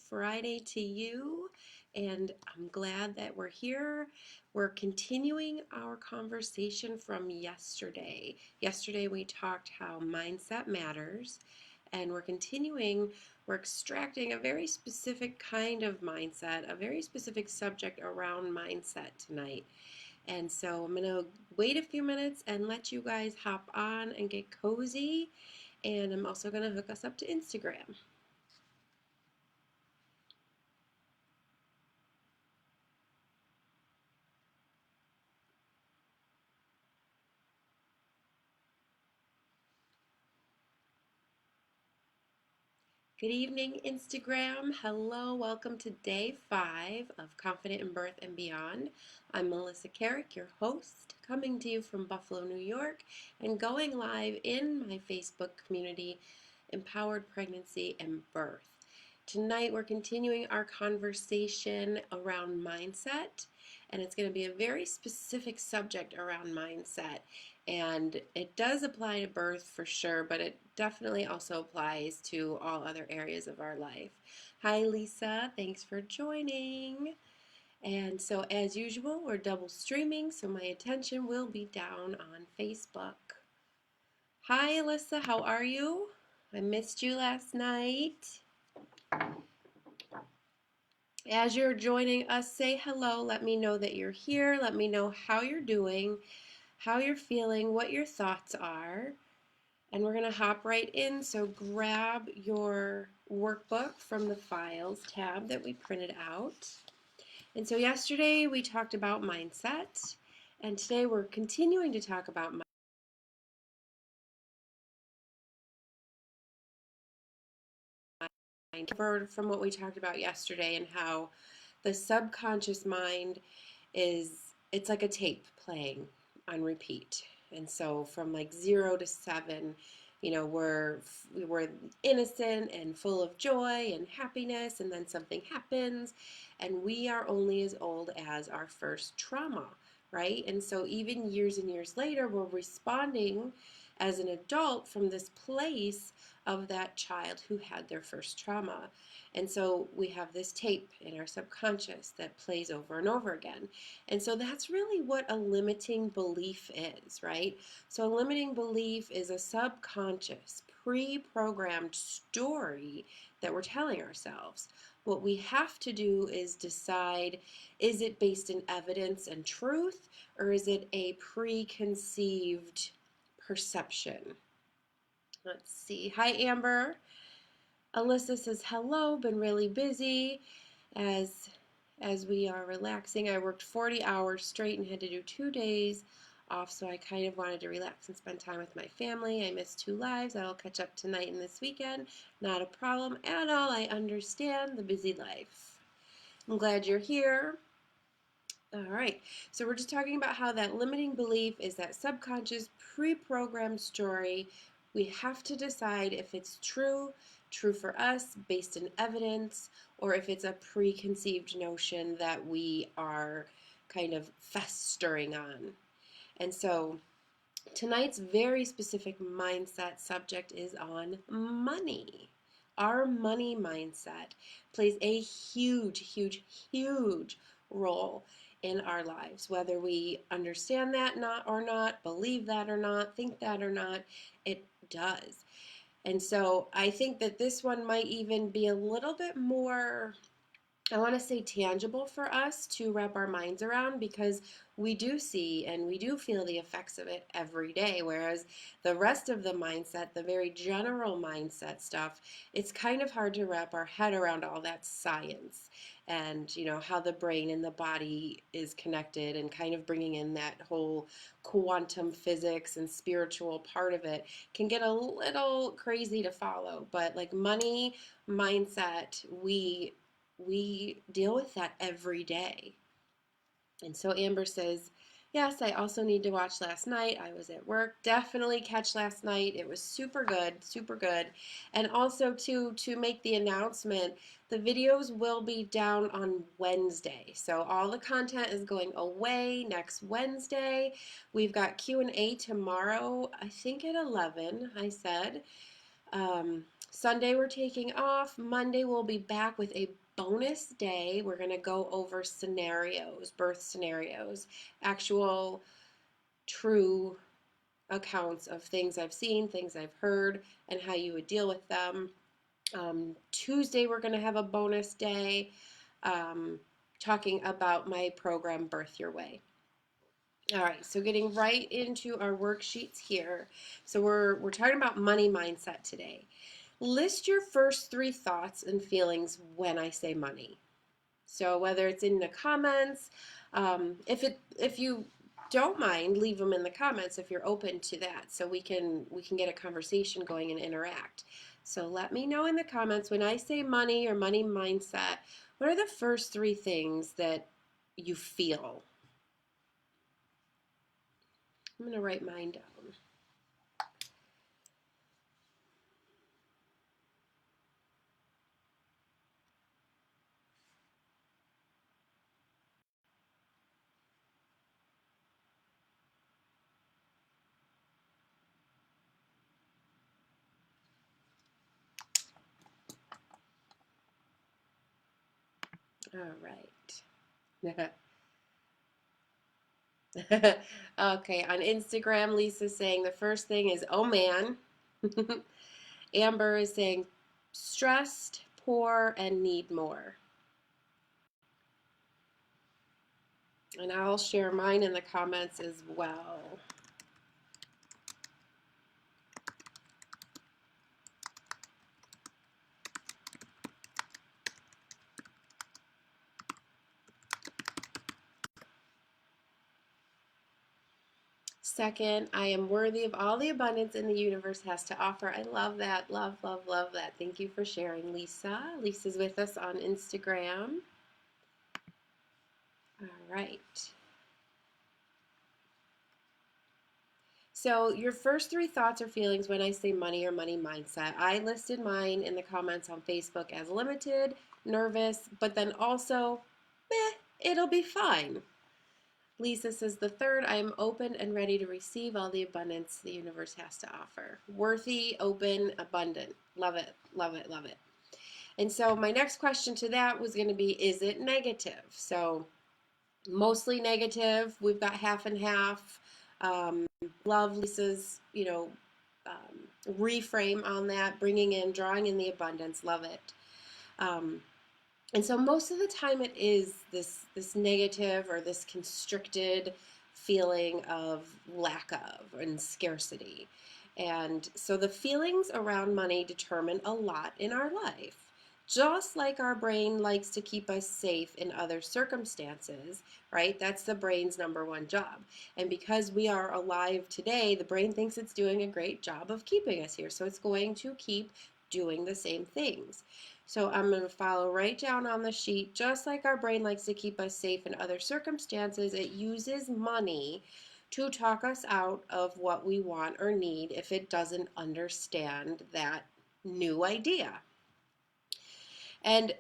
Friday to you, and I'm glad that we're here. We're continuing our conversation from yesterday. Yesterday we talked how mindset matters, and we're extracting a very specific kind of mindset, a very specific subject around mindset tonight. And so I'm going to wait a few minutes and let you guys hop on and get cozy, and I'm also going to hook us up to Instagram. Good evening, Instagram. Hello, welcome to day 5 of Confident in Birth and Beyond. I'm Melissa Carrick, your host, coming to you from Buffalo, New York, and going live in my Facebook community, Empowered Pregnancy and Birth. Tonight, we're continuing our conversation around mindset, and it's going to be a very specific subject around mindset. And it does apply to birth for sure, but it definitely also applies to all other areas of our life. Hi, Lisa. Thanks for joining. And so, as usual, we're double streaming, so my attention will be down on Facebook. Hi, Alyssa. How are you? I missed you last night. As you're joining us, say hello. Let me know that you're here. Let me know how you're doing, how you're feeling, what your thoughts are. And we're going to hop right in. So grab your workbook from the files tab that we printed out. And so yesterday we talked about mindset, and today we're continuing to talk about mindset. From what we talked about yesterday, and how the subconscious mind it's like a tape playing on repeat. And so from like 0 to 7, we were innocent and full of joy and happiness, and then something happens, and we are only as old as our first trauma, right? And so even years and years later, we're responding as an adult from this place of that child who had their first trauma. And so we have this tape in our subconscious that plays over and over again. And so that's really what a limiting belief is, right? So a limiting belief is a subconscious, pre-programmed story that we're telling ourselves. What we have to do is decide, is it based in evidence and truth, or is it a preconceived perception? Let's see. Hi, Amber. Alyssa says hello. Been really busy as we are relaxing. I worked 40 hours straight and had to do 2 days off, so I kind of wanted to relax and spend time with my family. I missed 2 lives. I'll catch up tonight and this weekend. Not a problem at all. I understand the busy life. I'm glad you're here. All right, so we're just talking about how that limiting belief is that subconscious pre-programmed story. We have to decide if it's true for us, based in evidence, or if it's a preconceived notion that we are kind of festering on. And so tonight's very specific mindset subject is on money. Our money mindset plays a huge, huge, huge role in our lives. Whether we understand that or not, believe that or not, think that or not, it does. And so I think that this one might even be a little bit more, I want to say, tangible for us to wrap our minds around, because we do see and we do feel the effects of it every day. Whereas the rest of the mindset, the very general mindset stuff, it's kind of hard to wrap our head around all that science and, how the brain and the body is connected, and kind of bringing in that whole quantum physics and spiritual part of it can get a little crazy to follow. But like money mindset, we deal with that every day. And so Amber says, yes, I also need to watch last night. I was at work. Definitely catch last night. It was super good, super good. And also to make the announcement, the videos will be down on Wednesday. So all the content is going away next Wednesday. We've got Q&A tomorrow, I think at 11, I said. Sunday we're taking off. Monday we'll be back with a bonus day. We're going to go over scenarios, birth scenarios, actual true accounts of things I've seen, things I've heard, and how you would deal with them. Tuesday we're going to have a bonus day talking about my program, Birth Your Way. All right, so getting right into our worksheets here. So we're talking about money mindset today. List your first 3 thoughts and feelings when I say money. So whether it's in the comments, if you don't mind, leave them in the comments if you're open to that, so we can get a conversation going and interact. So let me know in the comments when I say money or money mindset, what are the first 3 things that you feel? I'm going to write mine down. All right. Okay, on Instagram, Lisa's saying the first thing is, oh man. Amber is saying stressed, poor, and need more. And I'll share mine in the comments as well. Second, I am worthy of all the abundance in the universe has to offer. I love that. Love, love, love that. Thank you for sharing, Lisa. Lisa's with us on Instagram. All right. So your first 3 thoughts or feelings when I say money or money mindset. I listed mine in the comments on Facebook as limited, nervous, but then also, it'll be fine. Lisa says the third, I am open and ready to receive all the abundance the universe has to offer. Worthy, open, abundant. Love it, love it, love it. And so my next question to that was going to be, is it negative? So mostly negative. We've got half and half. Love Lisa's, reframe on that, bringing in, drawing in the abundance. Love it. And so most of the time it is this negative or this constricted feeling of lack of and scarcity. And so the feelings around money determine a lot in our life. Just like our brain likes to keep us safe in other circumstances, right? That's the brain's number 1 job. And because we are alive today, the brain thinks it's doing a great job of keeping us here. So it's going to keep doing the same things. So I'm going to follow right down on the sheet. Just like our brain likes to keep us safe in other circumstances, it uses money to talk us out of what we want or need if it doesn't understand that new idea. And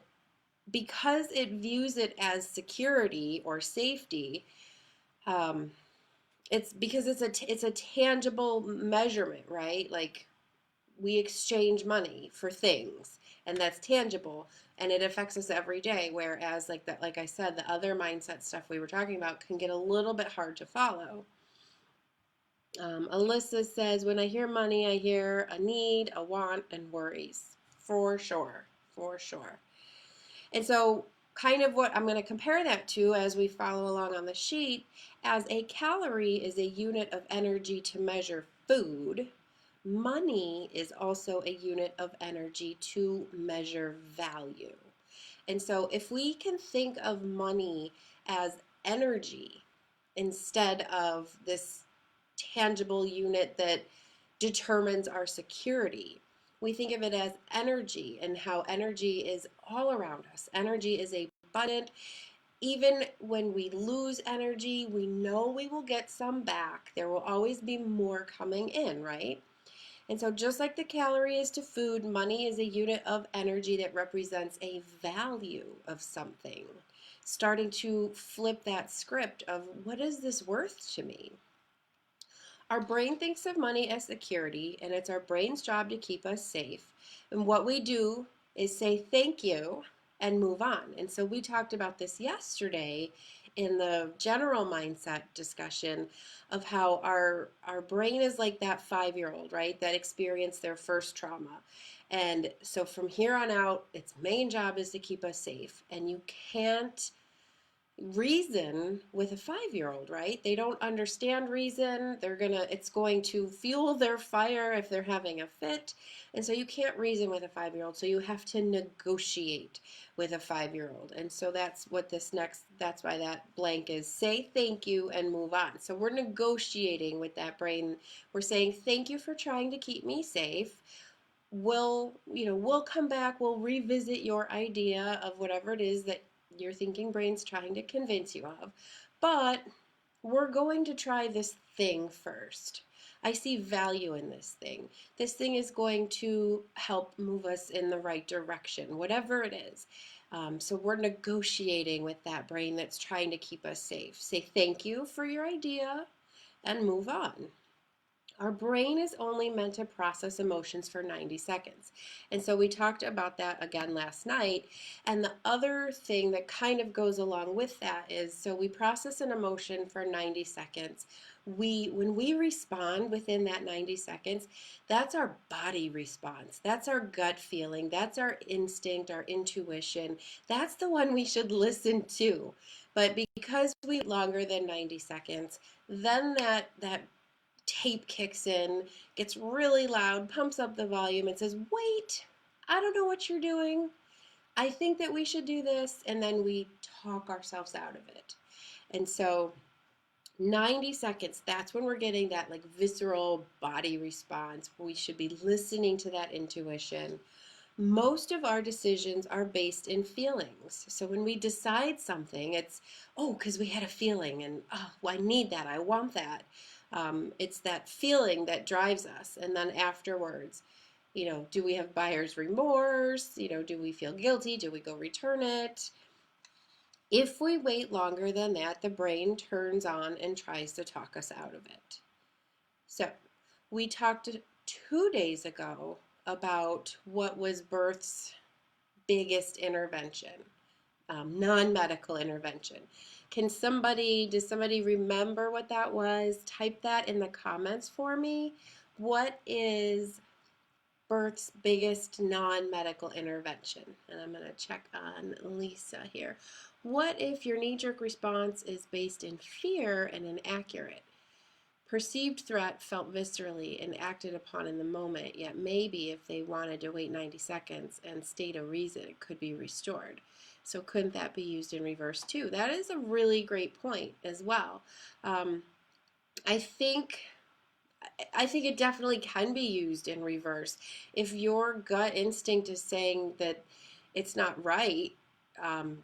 because it views it as security or safety, it's because it's a tangible measurement, right? Like we exchange money for things, and that's tangible, and it affects us every day. Whereas, like I said, the other mindset stuff we were talking about can get a little bit hard to follow. Alyssa says, when I hear money, I hear a need, a want, and worries. For sure, for sure. And so kind of what I'm going to compare that to as we follow along on the sheet, as a calorie is a unit of energy to measure food, money is also a unit of energy to measure value. And so if we can think of money as energy instead of this tangible unit that determines our security, we think of it as energy and how energy is all around us. Energy is abundant. Even when we lose energy, we know we will get some back. There will always be more coming in, right? And so just like the calorie is to food, money is a unit of energy that represents a value of something. Starting to flip that script of, what is this worth to me? Our brain thinks of money as security, and it's our brain's job to keep us safe. And what we do is say thank you and move on. And so we talked about this yesterday in the general mindset discussion of how our brain is like that 5-year-old, right? That experienced their first trauma. And so from here on out, its main job is to keep us safe. And you can't reason with a 5-year-old, right? They don't understand reason. It's going to fuel their fire if they're having a fit. And so you can't reason with a 5-year-old. So you have to negotiate with a 5-year-old. And so that's why that blank is say thank you and move on. So we're negotiating with that brain. We're saying thank you for trying to keep me safe. We'll come back, we'll revisit your idea of whatever it is that your thinking brain's trying to convince you of. But we're going to try this thing first. I see value in this thing. This thing is going to help move us in the right direction, whatever it is. So we're negotiating with that brain that's trying to keep us safe. Say thank you for your idea and move on. Our brain is only meant to process emotions for 90 seconds. And so we talked about that again last night. And the other thing that kind of goes along with that is, so we process an emotion for 90 seconds. When we respond within that 90 seconds, that's our body response. That's our gut feeling. That's our instinct, our intuition. That's the one we should listen to. But because we longer than 90 seconds, then that tape kicks in, gets really loud, pumps up the volume, and says, wait, I don't know what you're doing. I think that we should do this. And then we talk ourselves out of it. And so 90 seconds, that's when we're getting that like visceral body response. We should be listening to that intuition. Most of our decisions are based in feelings. So when we decide something, it's, oh, because we had a feeling and, oh, well, I need that, I want that. It's that feeling that drives us. And then afterwards, do we have buyer's remorse? Do we feel guilty? Do we go return it? If we wait longer than that, the brain turns on and tries to talk us out of it. So we talked 2 days ago about what was birth's biggest intervention, non-medical intervention. Does somebody remember what that was? Type that in the comments for me. What is birth's biggest non-medical intervention? And I'm going to check on Lisa here. What if your knee-jerk response is based in fear and inaccurate? Perceived threat felt viscerally and acted upon in the moment, yet maybe if they wanted to wait 90 seconds and state a reason, it could be restored. So couldn't that be used in reverse too? That is a really great point as well. I think it definitely can be used in reverse. If your gut instinct is saying that it's not right,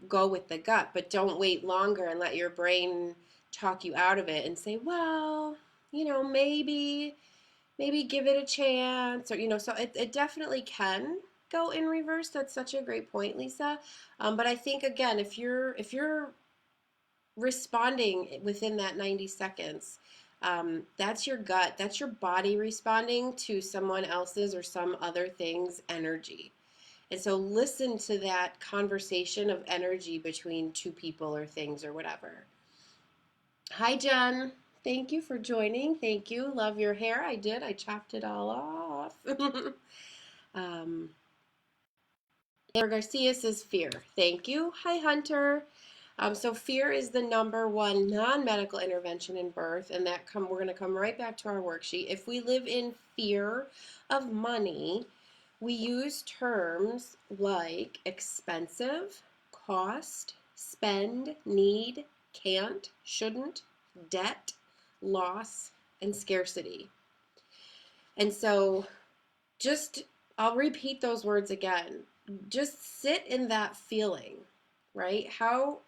go with the gut, but don't wait longer and let your brain talk you out of it and say, well, maybe give it a chance, or so it definitely can go in reverse. That's such a great point, Lisa. But I think again, if you're responding within that 90 seconds, that's your gut, that's your body responding to someone else's or some other thing's energy. And so listen to that conversation of energy between two people or things or whatever. Hi, Jen. Thank you for joining. Thank you. Love your hair. I did. I chopped it all off. Garcia says fear. Thank you. Hi, Hunter. So fear is the #1 non-medical intervention in birth, and we're going to come right back to our worksheet. If we live in fear of money, we use terms like expensive, cost, spend, need, can't, shouldn't, debt, loss, and scarcity. And so I'll repeat those words again. Just sit in that feeling, right? How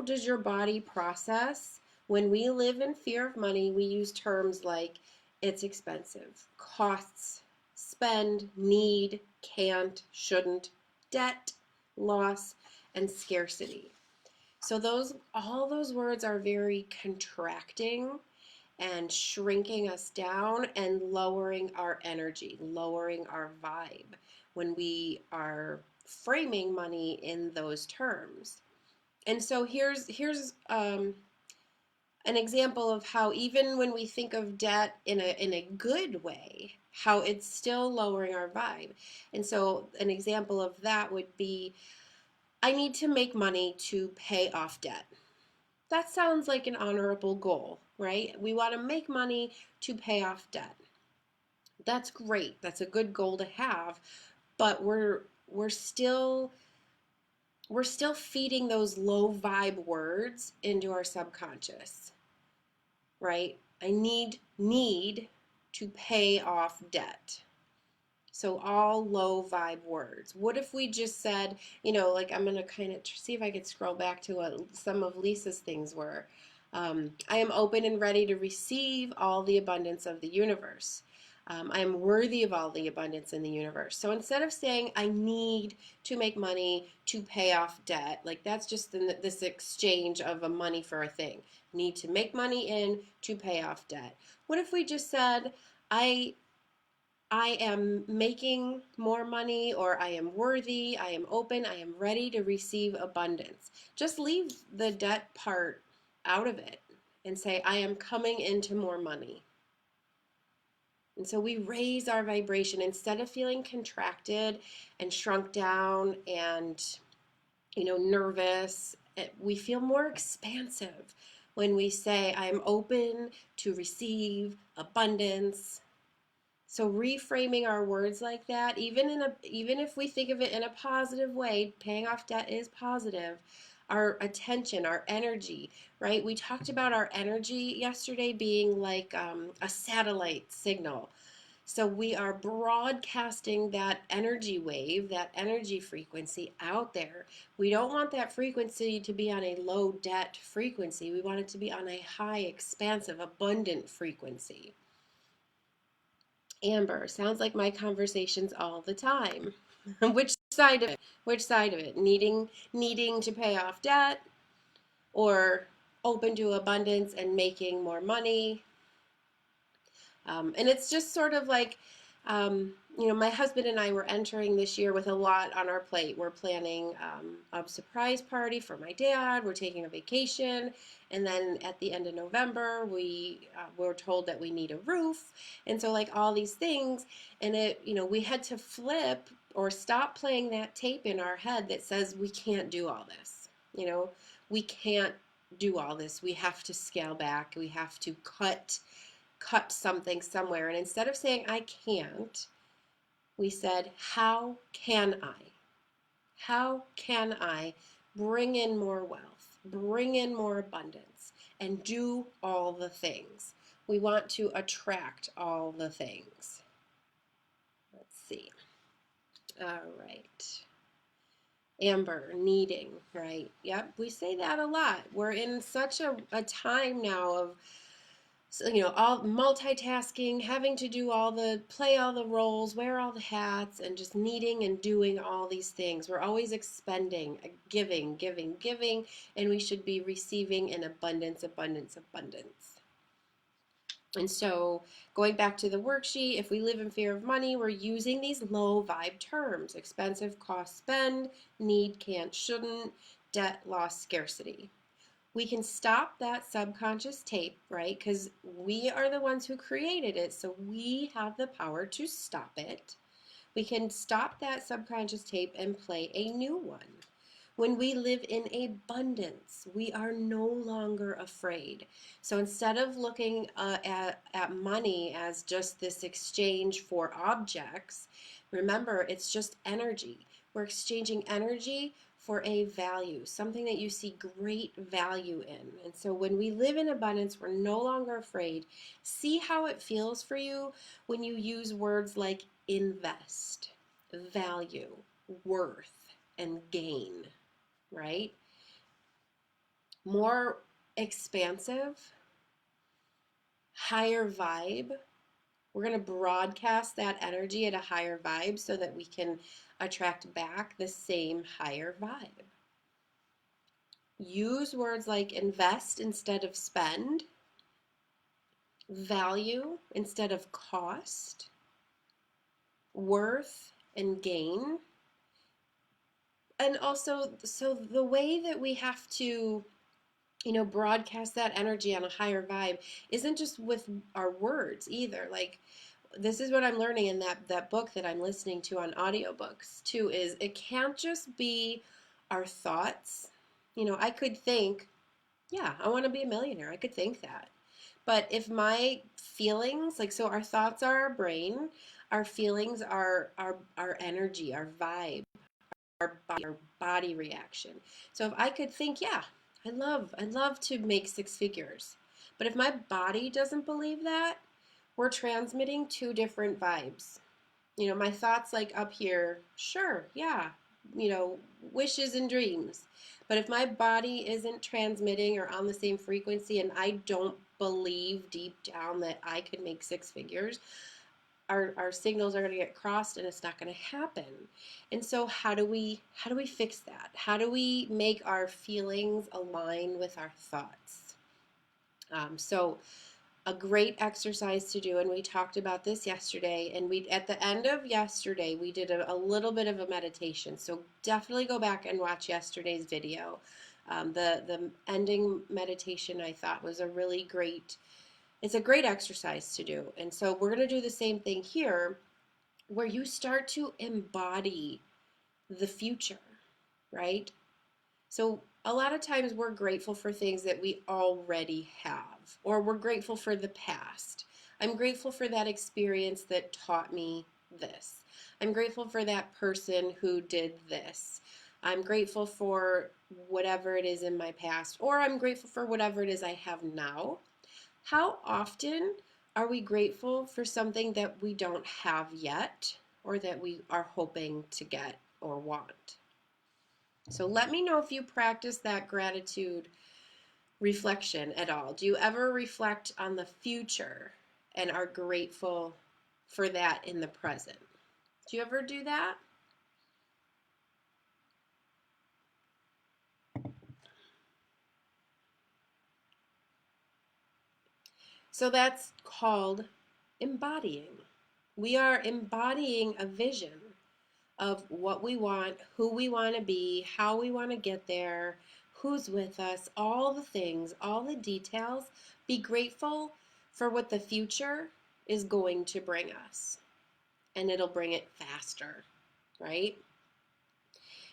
does your body process? When we live in fear of money, we use terms like it's expensive, costs, spend, need, can't, shouldn't, debt, loss, and scarcity. So all those words are very contracting, and shrinking us down and lowering our energy, lowering our vibe when we are framing money in those terms. And so here's an example of how even when we think of debt in a good way, how it's still lowering our vibe. And so an example of that would be, I need to make money to pay off debt. That sounds like an honorable goal, right? We want to make money to pay off debt. That's great. That's a good goal to have, but we're still we're still feeding those low vibe words into our subconscious, right? I need to pay off debt. So all low vibe words. What if we just said, like I'm going to kind of see if I could scroll back to what some of Lisa's things were. I am open and ready to receive all the abundance of the universe. I am worthy of all the abundance in the universe. So instead of saying I need to make money to pay off debt, like that's just this exchange of a money for a thing. Need to make money in to pay off debt. What if we just said I am making more money, or I am worthy, I am open, I am ready to receive abundance. Just leave the debt part out of it and say, I am coming into more money. And so we raise our vibration instead of feeling contracted and shrunk down and, nervous. We feel more expansive when we say, I am open to receive abundance. So reframing our words like that, even if we think of it in a positive way, paying off debt is positive. Our attention, our energy, right? We talked about our energy yesterday being like a satellite signal. So we are broadcasting that energy wave, that energy frequency out there. We don't want that frequency to be on a low debt frequency. We want it to be on a high, expansive, abundant frequency. Amber, sounds like my conversations all the time. Which side of it? Which side of it? Needing to pay off debt, or open to abundance and making more money? And it's just sort of like, my husband and I were entering this year with a lot on our plate. We're planning a surprise party for my dad. We're taking a vacation. And then at the end of November, we were told that we need a roof. And so like all these things, and we had to flip or stop playing that tape in our head that says we can't do all this. We can't do all this. We have to scale back. We have to cut something somewhere. And instead of saying I can't, we said, how can I? How can I bring in more wealth, bring in more abundance, and do all the things? We want to attract all the things. Let's see. All right. Amber, needing, right? Yep, we say that a lot. We're in such a time now of, all multitasking, having to play all the roles, wear all the hats, and just needing and doing all these things. We're always expending, giving, giving, giving, and we should be receiving in abundance, abundance, abundance. And so going back to the worksheet, if we live in fear of money, we're using these low vibe terms: expensive, cost, spend, need, can't, shouldn't, debt, loss, scarcity. We can stop that subconscious tape, right? Because we are the ones who created it, so we have the power to stop it. We can stop that subconscious tape and play a new one. When we live in abundance, we are no longer afraid. So instead of looking at money as just this exchange for objects, remember it's just energy. We're exchanging energy for a value, something that you see great value in. And so when we live in abundance, we're no longer afraid. See how it feels for you when you use words like invest, value, worth, and gain, right? More expansive, higher vibe. We're going to broadcast that energy at a higher vibe so that we can attract back the same higher vibe. Use words like invest instead of spend. value instead of cost, worth and gain. And also, so the way that we have to, broadcast that energy on a higher vibe isn't just with our words either. Like, this is what I'm learning in that book that I'm listening to on audiobooks too, is it can't just be our thoughts. I could think, yeah, I want to be a millionaire. I could think that. But if my feelings, like, so our thoughts are our brain, our feelings are our energy, our vibe, our body reaction. So if I could think, yeah, I'd love to make six figures. But if my body doesn't believe that, we're transmitting two different vibes. My thoughts like up here, sure, yeah, wishes and dreams. But if my body isn't transmitting or on the same frequency and I don't believe deep down that I could make six figures, our signals are going to get crossed and it's not going to happen. And so how do we fix that? How do we make our feelings align with our thoughts? So a great exercise to do, and we talked about this yesterday, and we at the end of yesterday we did a little bit of a meditation, so definitely go back and watch yesterday's video. The ending meditation I thought was it's a great exercise to do. And so we're going to do the same thing here, where you start to embody the future, right? So a lot of times we're grateful for things that we already have, or we're grateful for the past. I'm grateful for that experience that taught me this. I'm grateful for that person who did this. I'm grateful for whatever it is in my past, or I'm grateful for whatever it is I have now. How often are we grateful for something that we don't have yet, or that we are hoping to get or want? So let me know if you practice that gratitude reflection at all. Do you ever reflect on the future and are grateful for that in the present? Do you ever do that? So that's called embodying. We are embodying a vision of what we want, who we want to be, how we want to get there, who's with us, all the things, all the details. Be grateful for what the future is going to bring us, and it'll bring it faster, right?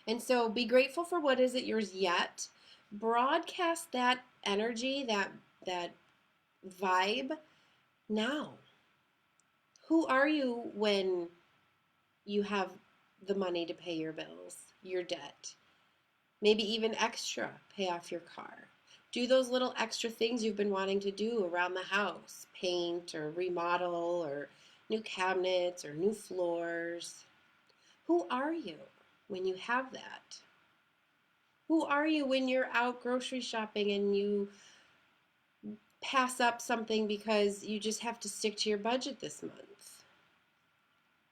And so be grateful for what isn't yours yet. Broadcast that energy, that vibe now. Who are you when you have the money to pay your bills, your debt? Maybe even extra, pay off your car. Do those little extra things you've been wanting to do around the house, paint or remodel or new cabinets or new floors. Who are you when you have that? Who are you when you're out grocery shopping and you pass up something because you just have to stick to your budget this month?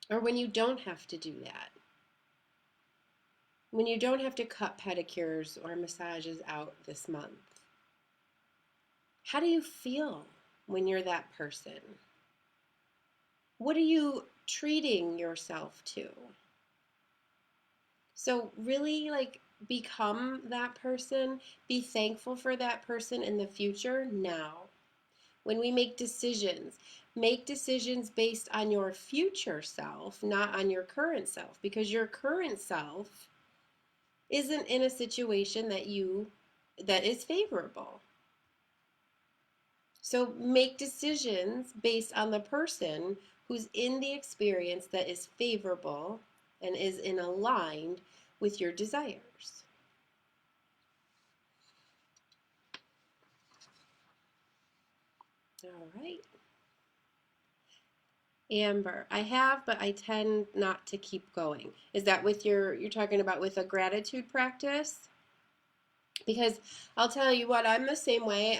Or when you don't have to do that? When you don't have to cut pedicures or massages out this month? How do you feel when you're that person? What are you treating yourself to? So really, like, become that person. Be thankful for that person in the future now. When we make decisions based on your future self, not on your current self, because your current self isn't in a situation that is favorable. So make decisions based on the person who's in the experience that is favorable and is in aligned with your desires. All right. Amber, I have, but I tend not to keep going. Is that with you're talking about with a gratitude practice? Because I'll tell you what, I'm the same way.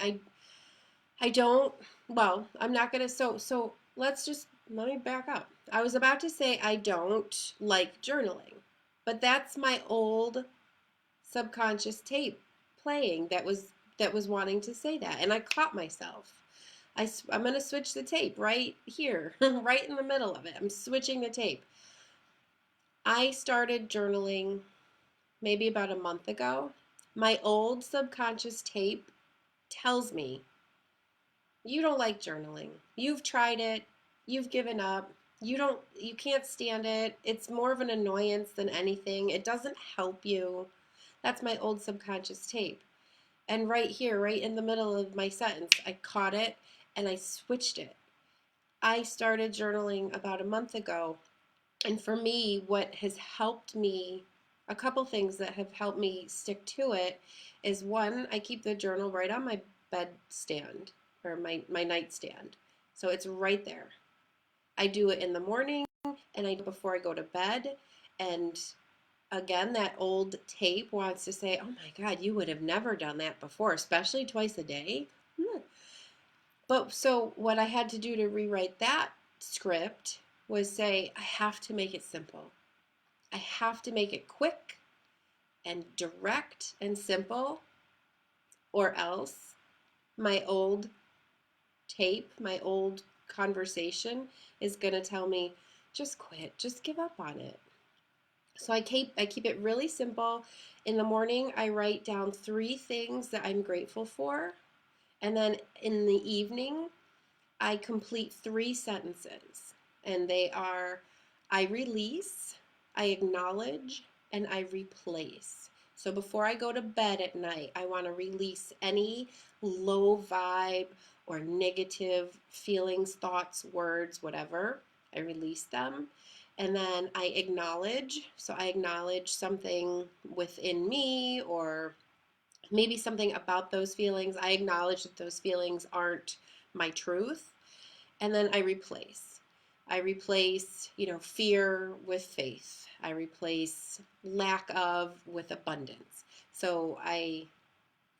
I don't, well, I'm not gonna, so let me back up. I was about to say I don't like journaling, but that's my old subconscious tape playing that was wanting to say that, and I caught myself. I'm going to switch the tape right here, right in the middle of it. I'm switching the tape. I started journaling maybe about a month ago. My old subconscious tape tells me, you don't like journaling. You've tried it. You've given up. You can't stand it. It's more of an annoyance than anything. It doesn't help you. That's my old subconscious tape. And right here, right in the middle of my sentence, I caught it and I switched it. I started journaling about a month ago. And for me, what has helped me, a couple things that have helped me stick to it is one, I keep the journal right on my bedstand or my nightstand. So it's right there. I do it in the morning and I do it before I go to bed. And again, that old tape wants to say, oh my God, you would have never done that before, especially twice a day. But so what I had to do to rewrite that script was say, I have to make it simple. I have to make it quick and direct and simple, or else my old tape, my old conversation is going to tell me, just quit, just give up on it. So I keep it really simple. In the morning, I write down 3 things that I'm grateful for. And then in the evening, I complete 3 sentences. And they are, I release, I acknowledge, and I replace. So before I go to bed at night, I want to release any low vibe or negative feelings, thoughts, words, whatever. I release them. And then I acknowledge. So I acknowledge something within me or maybe something about those feelings. I acknowledge that those feelings aren't my truth. And then I replace. I replace, fear with faith. I replace lack of with abundance. So I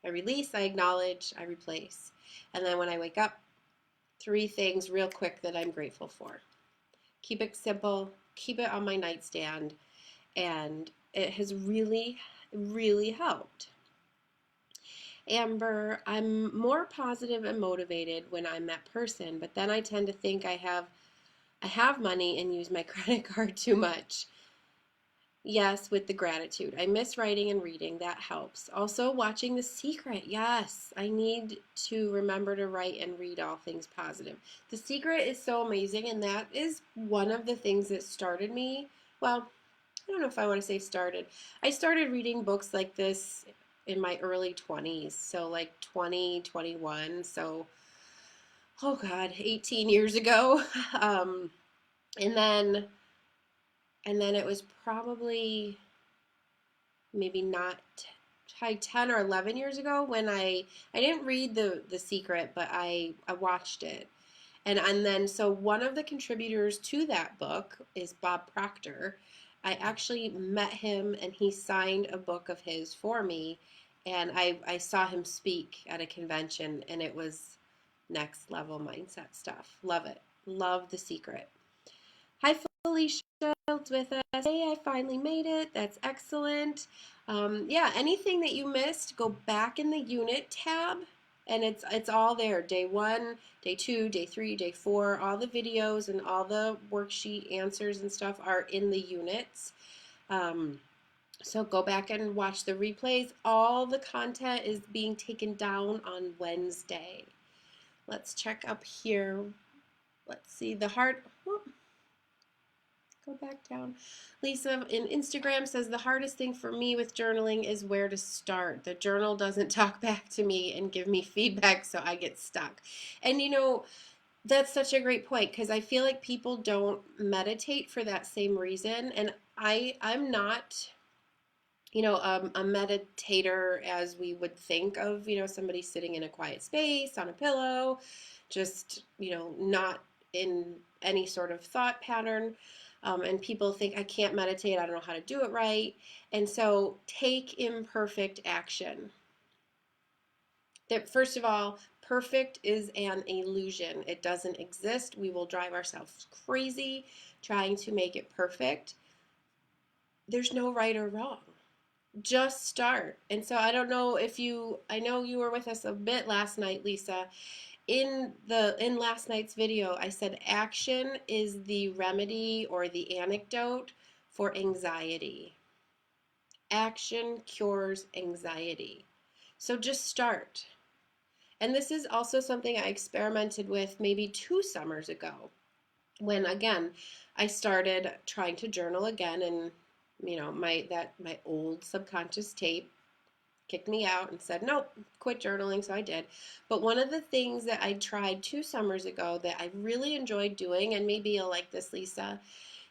release, I acknowledge, I replace. And then when I wake up, 3 things real quick that I'm grateful for. Keep it simple, keep it on my nightstand, and it has really, really helped. Amber, I'm more positive and motivated when I'm that person, but then I tend to think I have money and use my credit card too much. Yes, with the gratitude. I miss writing and reading. That helps. Also, watching The Secret. Yes, I need to remember to write and read all things positive. The Secret is so amazing, and that is one of the things that started me. Well, I don't know if I want to say started. I started reading books like this in my early 20s, so like 20, 21. So, oh God, 18 years ago. Um, and then it was probably maybe not 10 or 11 years ago when I didn't read the Secret, but I watched it. And then so one of the contributors to that book is Bob Proctor. I actually met him and he signed a book of his for me, and I saw him speak at a convention, and it was next level mindset stuff. Love it. Love The Secret. Hi, Felicia with us. Hey, I finally made it. That's excellent. Yeah, anything that you missed, go back in the unit tab, and it's all there. Day 1, day 2, day 3, day 4. All the videos and all the worksheet answers and stuff are in the units. So go back and watch the replays. All the content is being taken down on Wednesday. Let's check up here. Let's see the heart. Whoop. Go back down. Lisa in Instagram says the hardest thing for me with journaling is where to start. The journal doesn't talk back to me and give me feedback, so I get stuck. And that's such a great point because I feel like people don't meditate for that same reason. And I'm not, a meditator as we would think of, somebody sitting in a quiet space on a pillow, just, not in any sort of thought pattern. And people think, I can't meditate, I don't know how to do it right. And so take imperfect action. That first of all, perfect is an illusion. It doesn't exist. We will drive ourselves crazy trying to make it perfect. There's no right or wrong. Just start. And so I don't know if I know you were with us a bit last night, Lisa, In last night's video, I said action is the remedy or the antidote for anxiety. Action cures anxiety. So just start. And this is also something I experimented with maybe 2 summers ago when again I started trying to journal again, and my old subconscious tape kicked me out and said, nope, quit journaling. So I did. But one of the things that I tried 2 summers ago that I really enjoyed doing, and maybe you'll like this, Lisa,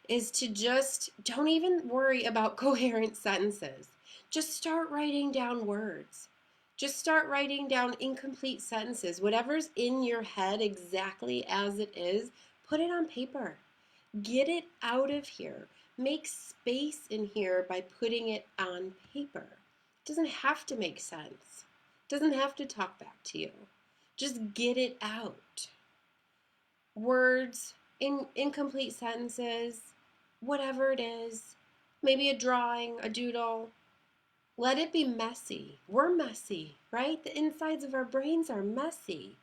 is to just don't even worry about coherent sentences. Just start writing down words. Just start writing down incomplete sentences. Whatever's in your head exactly as it is, put it on paper. Get it out of here. Make space in here by putting it on paper. It doesn't have to make sense. It doesn't have to talk back to you. Just get it out. Words, incomplete sentences, whatever it is, maybe a drawing, a doodle. Let it be messy. We're messy, right? The insides of our brains are messy.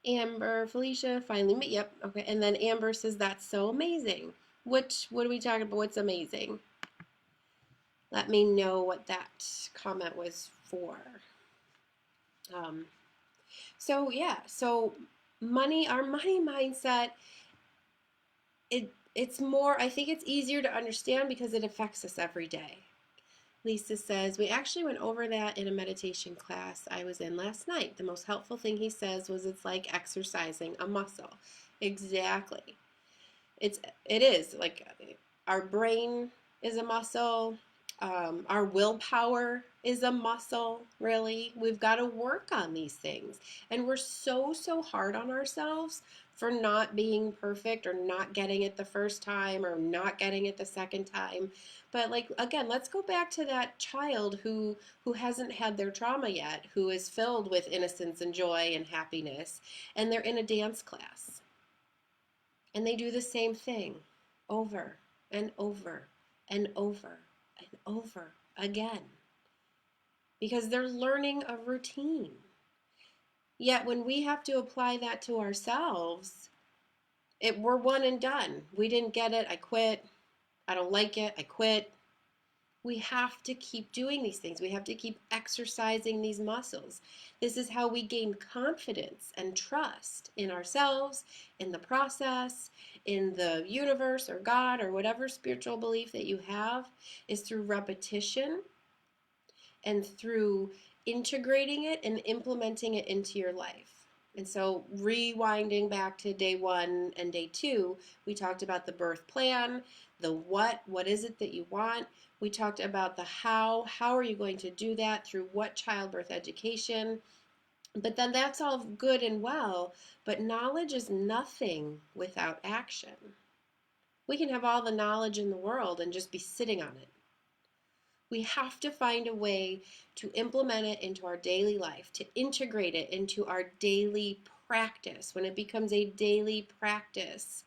Amber, Felicia, finally, yep, okay. And then Amber says, that's so amazing. What are we talking about? What's amazing? Let me know what that comment was for. So yeah, so our money mindset, it's more, I think it's easier to understand because it affects us every day. Lisa says, we actually went over that in a meditation class I was in last night. The most helpful thing he says was it's like exercising a muscle. Exactly. It is like our brain is a muscle. Our willpower is a muscle, really. We've got to work on these things. And we're so hard on ourselves for not being perfect or not getting it the first time or not getting it the second time. But like again, let's go back to that child who hasn't had their trauma yet, who is filled with innocence and joy and happiness, and they're in a dance class. And they do the same thing over and over and over and over again because they're learning a routine. Yet when we have to apply that to ourselves, we're one and done. We didn't get it, I quit. I don't like it, I quit. We have to keep doing these things. We have to keep exercising these muscles. This is how we gain confidence and trust in ourselves, in the process, in the universe or God or whatever spiritual belief that you have, is through repetition and through integrating it and implementing it into your life. And so rewinding back to day 1 and day 2, we talked about the birth plan, the what is it that you want? We talked about the how are you going to do that, through what childbirth education? But then that's all good and well, but knowledge is nothing without action. We can have all the knowledge in the world and just be sitting on it. We have to find a way to implement it into our daily life, to integrate it into our daily practice. When it becomes a daily practice,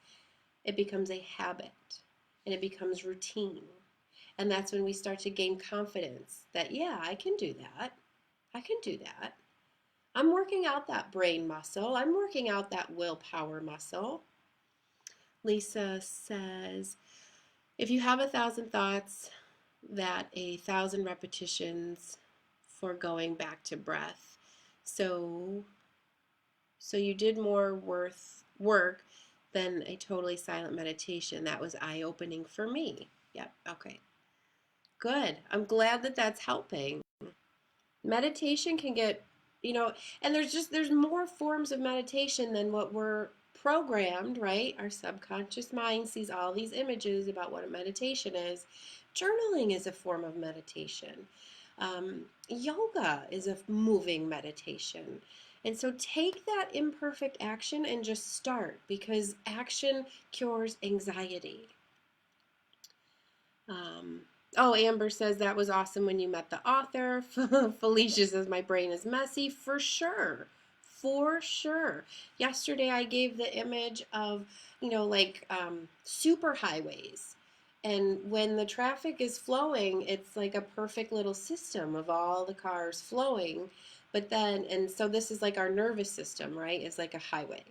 it becomes a habit and it becomes routine. And that's when we start to gain confidence that, yeah, I can do that. I can do that. I'm working out that brain muscle. I'm working out that willpower muscle. Lisa says, if you have 1,000 thoughts, that 1,000 repetitions for going back to breath. So you did more work than a totally silent meditation. That was eye-opening for me. Yep, okay. Good. I'm glad that that's helping. Meditation can get, and there's more forms of meditation than what we're programmed, right? Our subconscious mind sees all these images about what a meditation is. Journaling is a form of meditation. Yoga is a moving meditation. And so take that imperfect action and just start, because action cures anxiety. Amber says that was awesome when you met the author. Felicia says my brain is messy. For sure. For sure. Yesterday I gave the image of, super highways. And when the traffic is flowing, it's like a perfect little system of all the cars flowing. But then, and so this is like our nervous system, right? Is like a highway.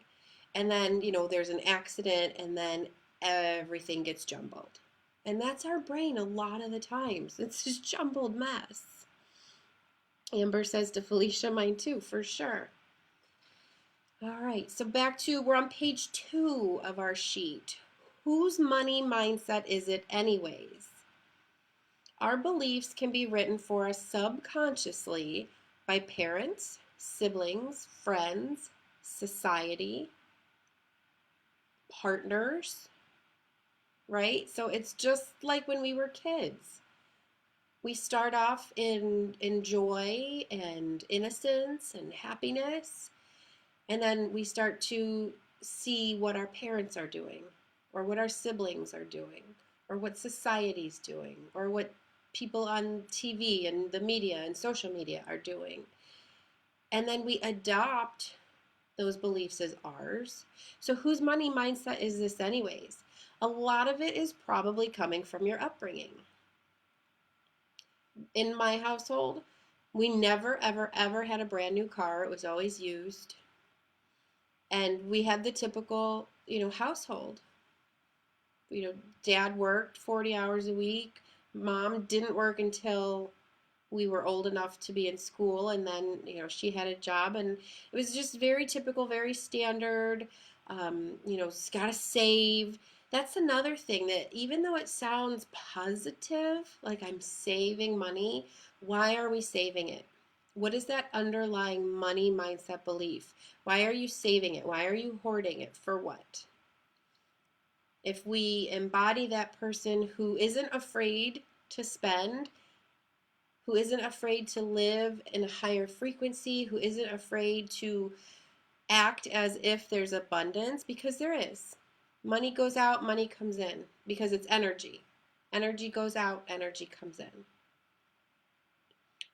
And then, there's an accident and then everything gets jumbled. And that's our brain a lot of the times. It's just jumbled mess. Amber says to Felicia, mine too, for sure. All right, so we're on page 2 of our sheet. Whose money mindset is it anyways? Our beliefs can be written for us subconsciously by parents, siblings, friends, society, partners, right? So it's just like when we were kids. We start off in joy and innocence and happiness, and then we start to see what our parents are doing, or what our siblings are doing, or what society's doing, or what people on TV and the media and social media are doing. And then we adopt those beliefs as ours. So whose money mindset is this anyways? A lot of it is probably coming from your upbringing. In my household, we never, ever, ever had a brand new car. It was always used. And we had the typical, household. Dad worked 40 hours a week. Mom didn't work until we were old enough to be in school, and then, she had a job, and it was just very typical, very standard. Gotta save. That's another thing, that even though it sounds positive, like I'm saving money, why are we saving it? What is that underlying money mindset belief? Why are you saving it? Why are you hoarding it? For what? If we embody that person who isn't afraid to spend, who isn't afraid to live in a higher frequency, who isn't afraid to act as if there's abundance, because there is. Money goes out, money comes in, because it's energy. Energy goes out, energy comes in.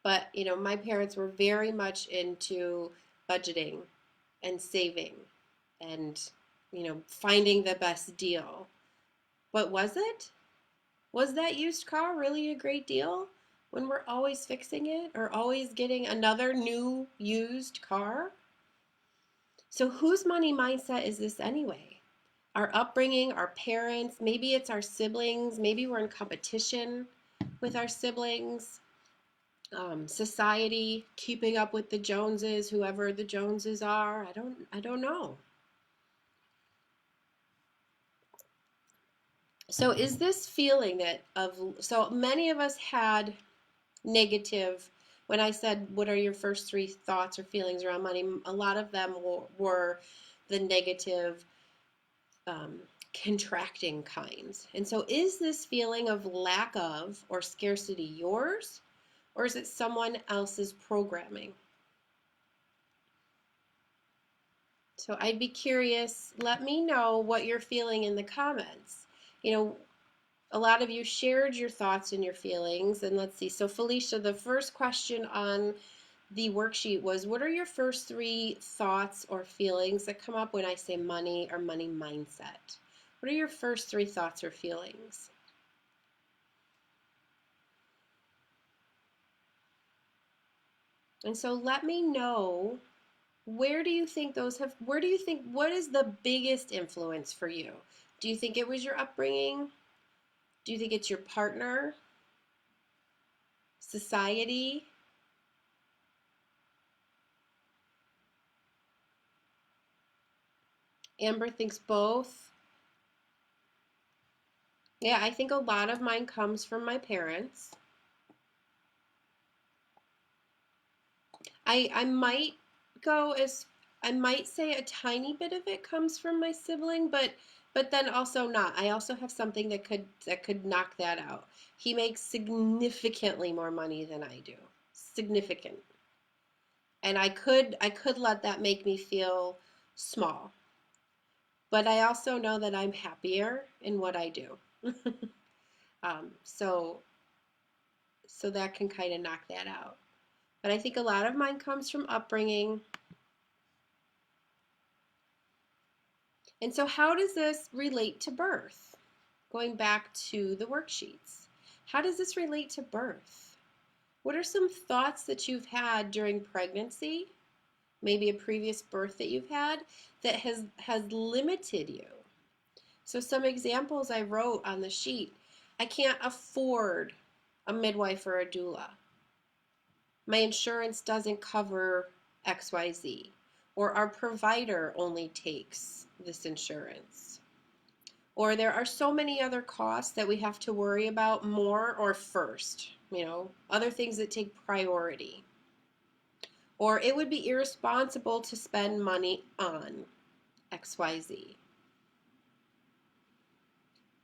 But, my parents were very much into budgeting and saving and, finding the best deal. But was it? Was that used car really a great deal when we're always fixing it or always getting another new used car? So whose money mindset is this anyway? Our upbringing, our parents, maybe it's our siblings, maybe we're in competition with our siblings, society, keeping up with the Joneses, whoever the Joneses are. I don't know. So is this feeling so many of us had negative, when I said, what are your first 3 thoughts or feelings around money? A lot of them were the negative, contracting kinds. And so is this feeling of lack of or scarcity yours, or is it someone else's programming? So I'd be curious, let me know what you're feeling in the comments. A lot of you shared your thoughts and your feelings. And let's see. So Felicia, the first question on the worksheet was, what are your first 3 thoughts or feelings that come up when I say money or money mindset? What are your first 3 thoughts or feelings? And so let me know, what do you think, what is the biggest influence for you? Do you think it was your upbringing? Do you think it's your partner? Society? Amber thinks both. Yeah, I think a lot of mine comes from my parents. I might I might say a tiny bit of it comes from my sibling, but then also not. I also have something that could knock that out. He makes significantly more money than I do. Significant. And I could let that make me feel small. But I also know that I'm happier in what I do. So that can kind of knock that out. But I think a lot of mine comes from upbringing. And so how does this relate to birth? going back to the worksheets, how does this relate to birth? What are some thoughts that you've had during pregnancy, maybe a previous birth that you've had, that has limited you? So some examples I wrote on the sheet. I can't afford a midwife or a doula. My insurance doesn't cover XYZ. Or our provider only takes this insurance. Or there are so many other costs that we have to worry about more or first, other things that take priority. Or it would be irresponsible to spend money on XYZ.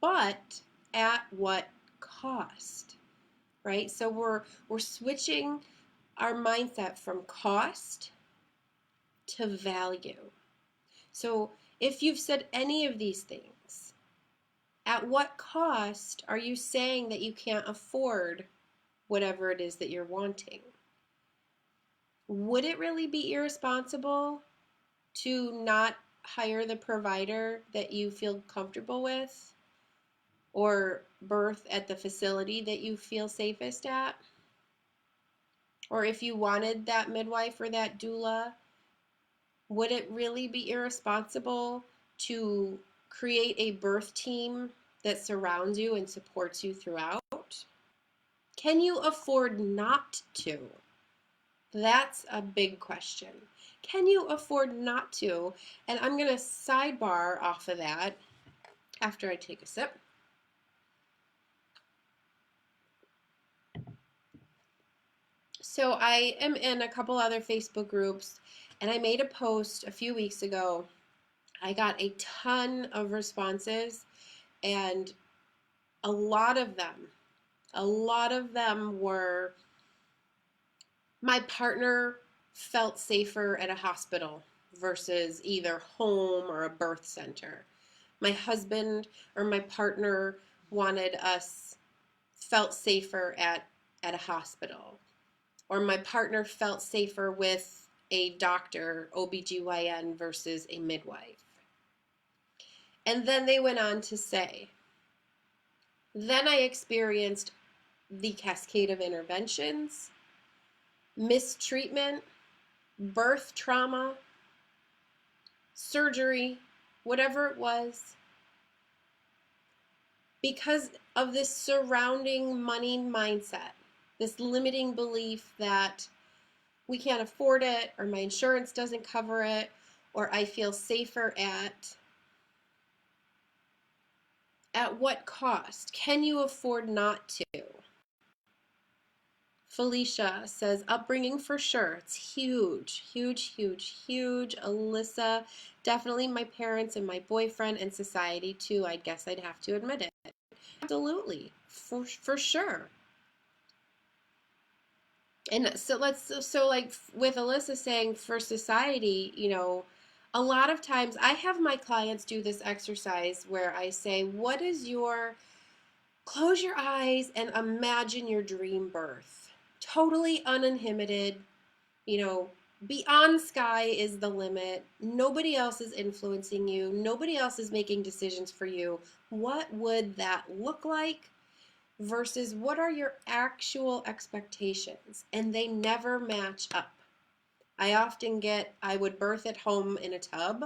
But at what cost, right? So we're switching our mindset from cost to value. So if you've said any of these things, at what cost are you saying that you can't afford whatever it is that you're wanting? Would it really be irresponsible to not hire the provider that you feel comfortable with, or birth at the facility that you feel safest at? Or if you wanted that midwife or that doula, would it really be irresponsible to create a birth team that surrounds you and supports you throughout? Can you afford not to? That's a big question. Can you afford not to? And I'm going to sidebar off of that after I take a sip. So I am in a couple other Facebook groups, and I made a post a few weeks ago. I got a ton of responses, and a lot of them were, my partner felt safer at a hospital versus either home or a birth center. My husband or my partner felt safer at a hospital. Or my partner felt safer with a doctor, OBGYN, versus a midwife. And then they went on to say, then I experienced the cascade of interventions, mistreatment, birth trauma, surgery, whatever it was, because of this surrounding money mindset, this limiting belief that we can't afford it, or my insurance doesn't cover it, or I feel safer at what cost? Can you afford not to? Felicia says, upbringing for sure. It's huge, huge, huge, huge. Alyssa, definitely my parents and my boyfriend and society too. I guess I'd have to admit it. Absolutely, for sure. And so like with Alyssa saying for society, a lot of times I have my clients do this exercise where I say, close your eyes and imagine your dream birth. Totally uninhibited, beyond sky is the limit. Nobody else is influencing you. Nobody else is making decisions for you. What would that look like? Versus what are your actual expectations? And they never match up. I often get, I would birth at home in a tub,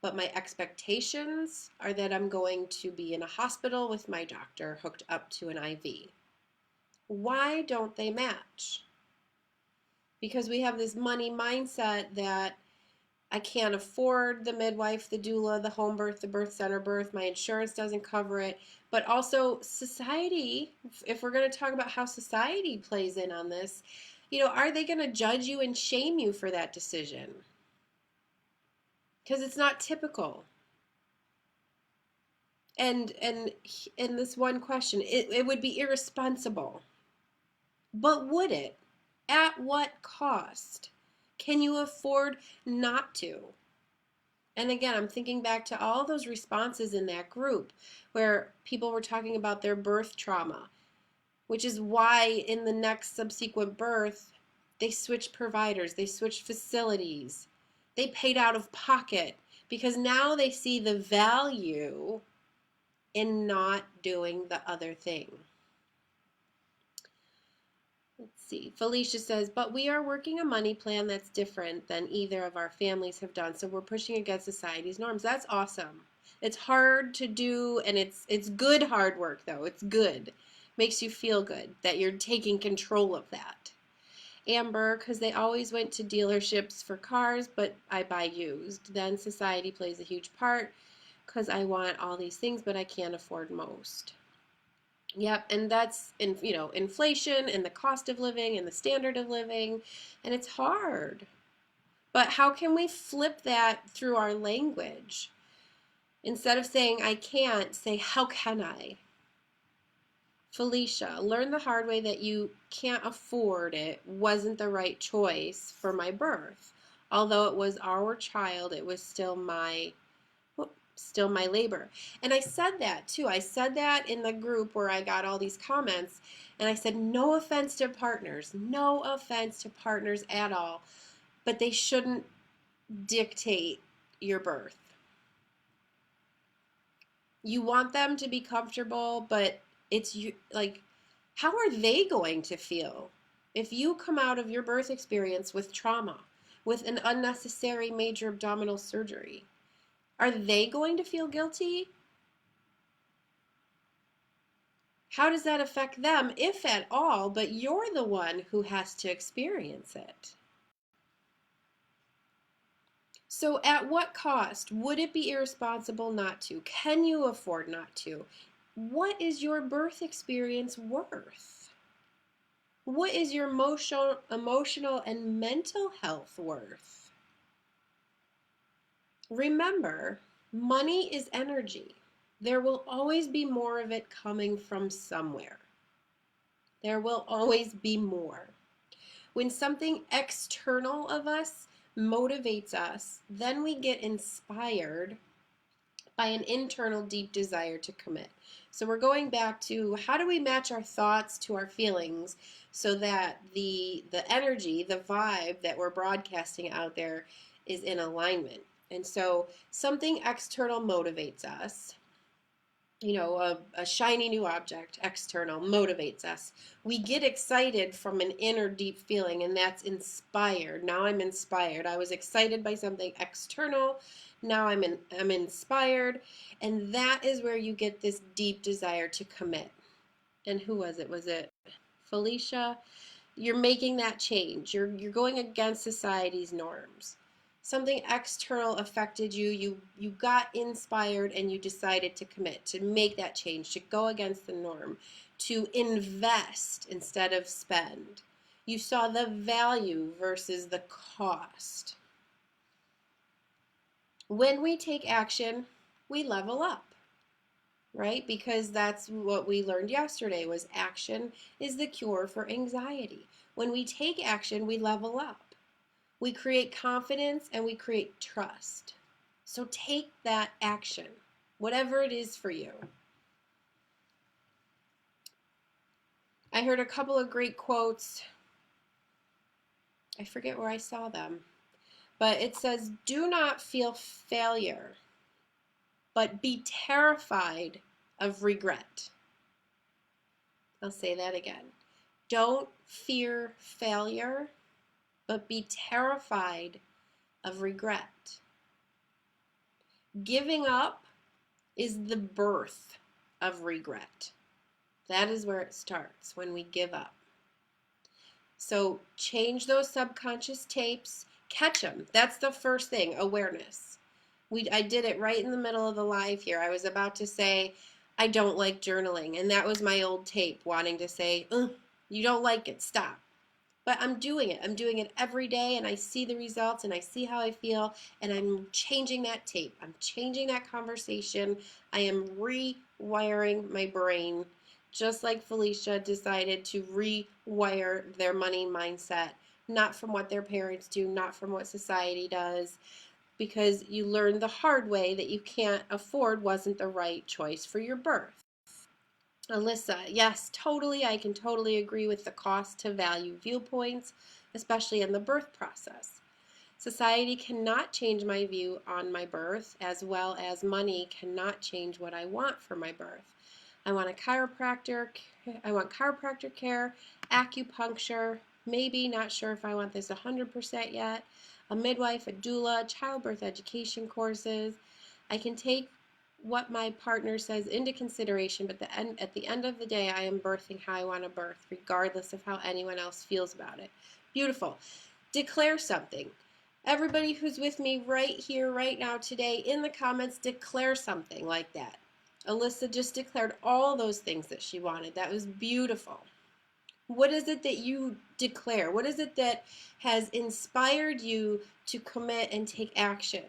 but my expectations are that I'm going to be in a hospital with my doctor hooked up to an IV. Why don't they match? Because we have this money mindset that I can't afford the midwife, the doula, the home birth, the birth center birth. My insurance doesn't cover it. But also society, if we're going to talk about how society plays in on this, are they going to judge you and shame you for that decision? Because it's not typical. And in this one question, it would be irresponsible. But would it? At what cost? Can you afford not to? And again, I'm thinking back to all those responses in that group where people were talking about their birth trauma, which is why in the next subsequent birth, they switched providers, they switched facilities, they paid out of pocket because now they see the value in not doing the other thing. Let's see. Felicia says, but we are working a money plan that's different than either of our families have done, so we're pushing against society's norms. That's awesome. It's hard to do, and it's good hard work, though. It's good. Makes you feel good that you're taking control of that. Amber, because they always went to dealerships for cars, but I buy used. Then society plays a huge part because I want all these things, but I can't afford most. Yep, and that's inflation and the cost of living and the standard of living, and it's hard. But how can we flip that through our language? Instead of saying I can't, say how can I? Felicia, learn the hard way that you can't afford it wasn't the right choice for my birth. Although it was our child, it was still my labor. And I said that too. I said that in the group where I got all these comments, and I said no offense to partners, no offense to partners at all, but they shouldn't dictate your birth. You want them to be comfortable, but it's you, like, how are they going to feel if you come out of your birth experience with trauma, with an unnecessary major abdominal surgery? Are they going to feel guilty? How does that affect them, if at all, but you're the one who has to experience it? So at what cost? Would it be irresponsible not to? Can you afford not to? What is your birth experience worth? What is your emotional and mental health worth? Remember, money is energy. There will always be more of it coming from somewhere. There will always be more. When something external of us motivates us, then we get inspired by an internal deep desire to commit. So we're going back to how do we match our thoughts to our feelings so that the energy, the vibe that we're broadcasting out there is in alignment. And so something external motivates us. A shiny new object, external, motivates us. We get excited from an inner deep feeling, and that's inspired. Now I'm inspired. I was excited by something external. Now I'm inspired. And that is where you get this deep desire to commit. And who was it? Was it Felicia? You're making that change. You're going against society's norms. Something external affected you, you got inspired, and you decided to commit, to make that change, to go against the norm, to invest instead of spend. You saw the value versus the cost. When we take action, we level up, right? Because that's what we learned yesterday was action is the cure for anxiety. When we take action, we level up. We create confidence and we create trust. So take that action, whatever it is for you. I heard a couple of great quotes. I forget where I saw them. But it says, do not feel failure, but be terrified of regret. I'll say that again. Don't fear failure, but be terrified of regret. Giving up is the birth of regret. That is where it starts, when we give up. So change those subconscious tapes, catch them. That's the first thing, awareness. I did it right in the middle of the live here. I was about to say, I don't like journaling. And that was my old tape wanting to say, you don't like it, stop. But I'm doing it. I'm doing it every day, and I see the results, and I see how I feel, and I'm changing that tape. I'm changing that conversation. I am rewiring my brain, just like Felicia decided to rewire their money mindset, not from what their parents do, not from what society does, because you learned the hard way that you can't afford wasn't the right choice for your birth. Alyssa, yes, totally. I can totally agree with the cost to value viewpoints, especially in the birth process. Society cannot change my view on my birth, as well as money cannot change what I want for my birth. I want chiropractor care, acupuncture, maybe, not sure if I want this 100% yet, a midwife, a doula, childbirth education courses. I can take what my partner says into consideration, but at the end of the day, I am birthing how I want to birth, regardless of how anyone else feels about it. Beautiful. Declare something. Everybody who's with me right here, right now, today, in the comments, declare something like that. Alyssa just declared all those things that she wanted. That was beautiful. What is it that you declare? What is it that has inspired you to commit and take action?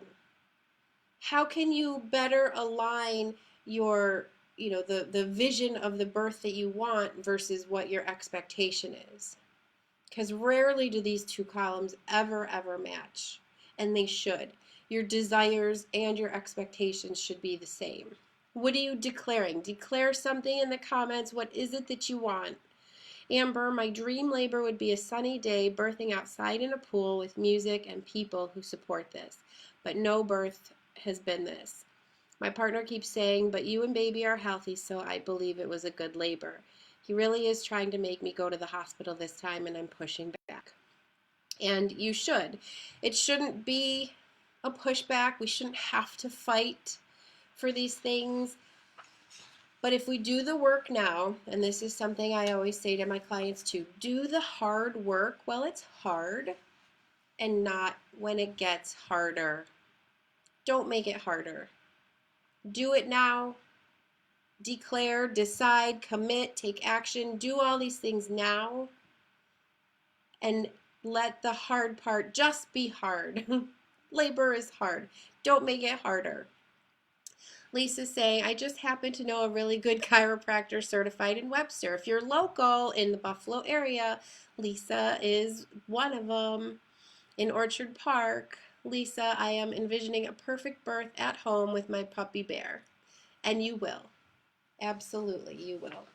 How can you better align your, the vision of the birth that you want versus what your expectation is? Because rarely do these two columns ever match, and they should. Your desires and your expectations should be the same. What are you declaring? Declare something in the comments. What is it that you want? Amber, my dream labor would be a sunny day, birthing outside in a pool with music and people who support this. But no birth has been this. My partner keeps saying, but you and baby are healthy, so I believe it was a good labor. He really is trying to make me go to the hospital this time, and I'm pushing back. And you should. It shouldn't be a pushback. We shouldn't have to fight for these things. But if we do the work now, and this is something I always say to my clients too, do the hard work while it's hard and not when it gets harder. Don't make it harder. Do it now. Declare, decide, commit, take action, do all these things now, and let the hard part just be hard. Labor is hard. Don't make it harder. Lisa's saying, I just happen to know a really good chiropractor certified in Webster. If you're local in the Buffalo area, Lisa is one of them. In Orchard Park, Lisa, I am envisioning a perfect birth at home with my puppy bear. And you will. Absolutely, you will.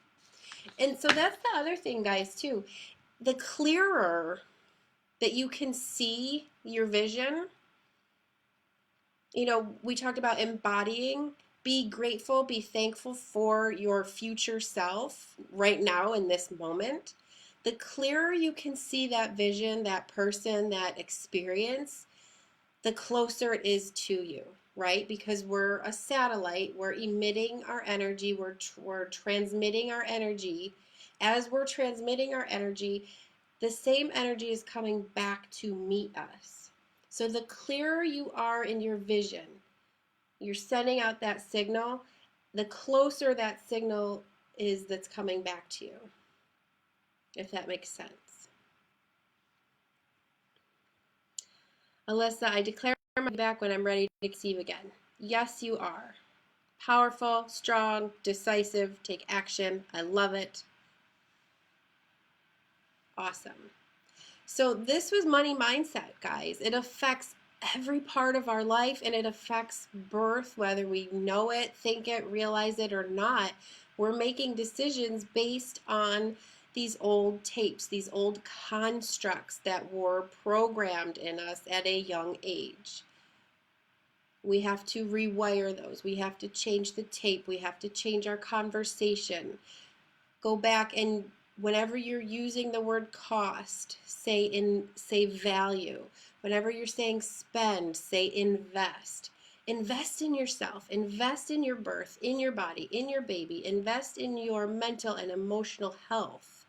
And so that's the other thing, guys, too. The clearer that you can see your vision, we talked about embodying. Be grateful, be thankful for your future self right now in this moment. The clearer you can see that vision, that person, that experience, the closer it is to you, right? Because we're a satellite, we're emitting our energy, we're transmitting our energy. As we're transmitting our energy, the same energy is coming back to meet us. So the clearer you are in your vision, you're sending out that signal, the closer that signal is that's coming back to you, if that makes sense. Alyssa, I declare my back when I'm ready to conceive again. Yes, you are. Powerful, strong, decisive, take action. I love it. Awesome. So this was money mindset, guys. It affects every part of our life, and it affects birth, whether we know it, think it, realize it, or not. We're making decisions based on these old tapes, these old constructs that were programmed in us at a young age. We have to rewire those. We have to change the tape. We have to change our conversation. Go back, and whenever you're using the word cost, say value. Whenever you're saying spend, say invest. Invest in yourself. Invest in your birth, in your body, in your baby. Invest in your mental and emotional health.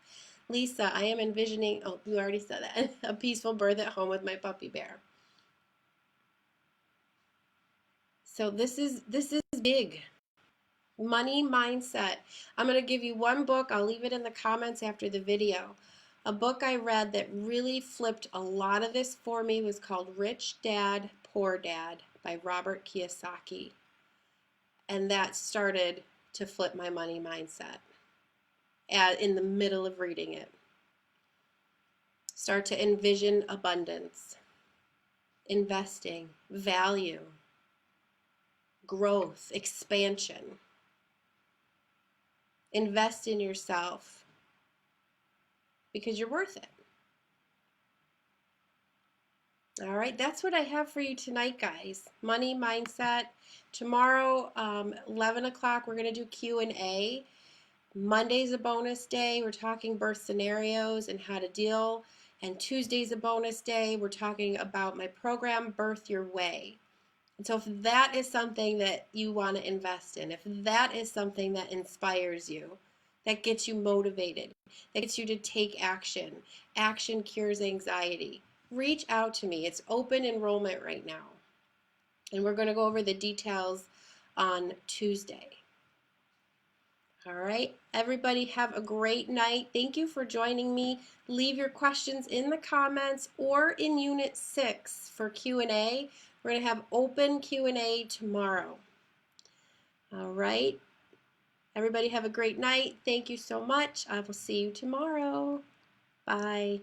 Lisa, I am envisioning, oh, you already said that, a peaceful birth at home with my puppy bear. So this is big. Money mindset. I'm going to give you one book. I'll leave it in the comments after the video. A book I read that really flipped a lot of this for me was called Rich Dad, Poor Dad by Robert Kiyosaki. And that started to flip my money mindset in the middle of reading it. Start to envision abundance, investing, value, growth, expansion. Invest in yourself because you're worth it. All right, that's what I have for you tonight, guys. Money mindset. Tomorrow, 11 o'clock, we're going to do Q&A. Monday's a bonus day. We're talking birth scenarios and how to deal. And Tuesday's a bonus day. We're talking about my program, Birth Your Way. And so if that is something that you want to invest in, if that is something that inspires you, that gets you motivated, that gets you to take action, action cures anxiety, reach out to me. It's open enrollment right now. And we're going to go over the details on Tuesday. All right, everybody have a great night. Thank you for joining me. Leave your questions in the comments or in Unit 6 for Q&A. We're going to have open Q&A tomorrow. All right, everybody have a great night. Thank you so much. I will see you tomorrow. Bye.